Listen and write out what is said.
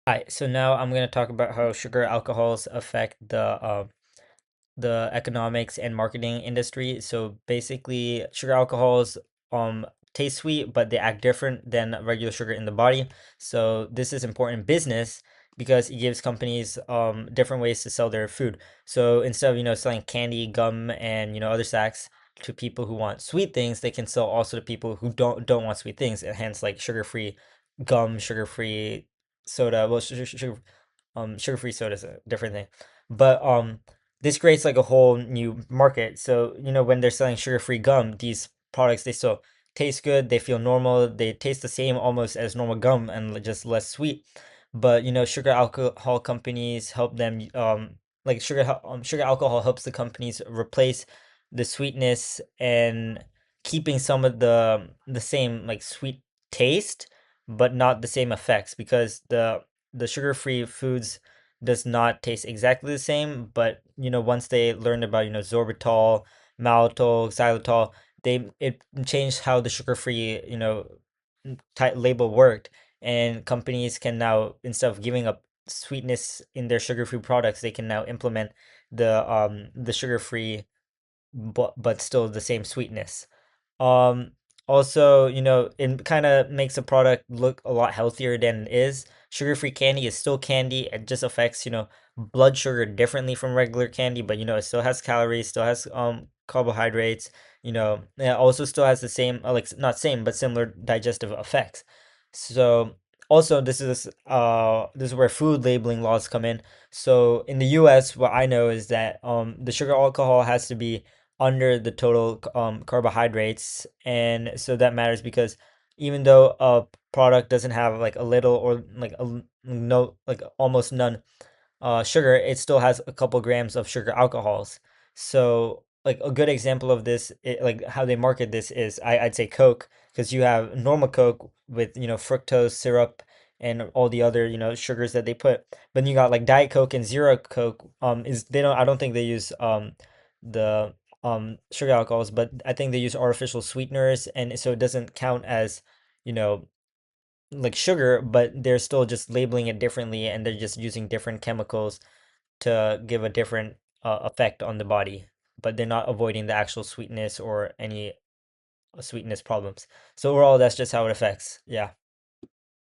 Hi, so now I'm going to talk about how sugar alcohols affect the economics and marketing industry. So basically, sugar alcohols taste sweet, but they act different than regular sugar in the body. So this is important in business because it gives companies different ways to sell their food. So instead of selling candy, gum, and other snacks to people who want sweet things, they can sell also to people who don't want sweet things, and hence like sugar-free gum, sugar-free soda. Well, sugar-free soda is a different thing, but this creates like a whole new market. So, when they're selling sugar-free gum, these products they still taste good, they feel normal, they taste the same almost as normal gum and just less sweet. But, sugar alcohol companies help them like sugar alcohol helps the companies replace the sweetness and keeping some of the same like sweet taste, but not the same effects because the sugar-free foods does not taste exactly the same, but once they learned about sorbitol, maltol, xylitol, they it changed how the sugar-free type label worked, and companies can now, instead of giving up sweetness in their sugar-free products, they can now implement the sugar-free but still the same sweetness. Um, Also, it kind of makes a product look a lot healthier than it is. Sugar-free candy is still candy. It just affects, blood sugar differently from regular candy, but it still has calories, still has carbohydrates, it also still has the same like not same, but similar digestive effects. So also this is where food labeling laws come in. So in the US, what I know is that the sugar alcohol has to be under the total carbohydrates, and so that matters because even though a product doesn't have like a little or like no like almost none sugar, it still has a couple grams of sugar alcohols. So like a good example of this, like how they market this is I'd say Coke, because you have normal Coke with fructose syrup and all the other sugars that they put, but then you got like Diet Coke and Zero Coke. Is they don't I don't think they use the sugar alcohols, but I think they use artificial sweeteners, and so it doesn't count as you know like sugar, but they're still just labeling it differently, and they're just using different chemicals to give a different effect on the body, but they're not avoiding the actual sweetness or any sweetness problems. So overall, that's just how it affects. Yeah.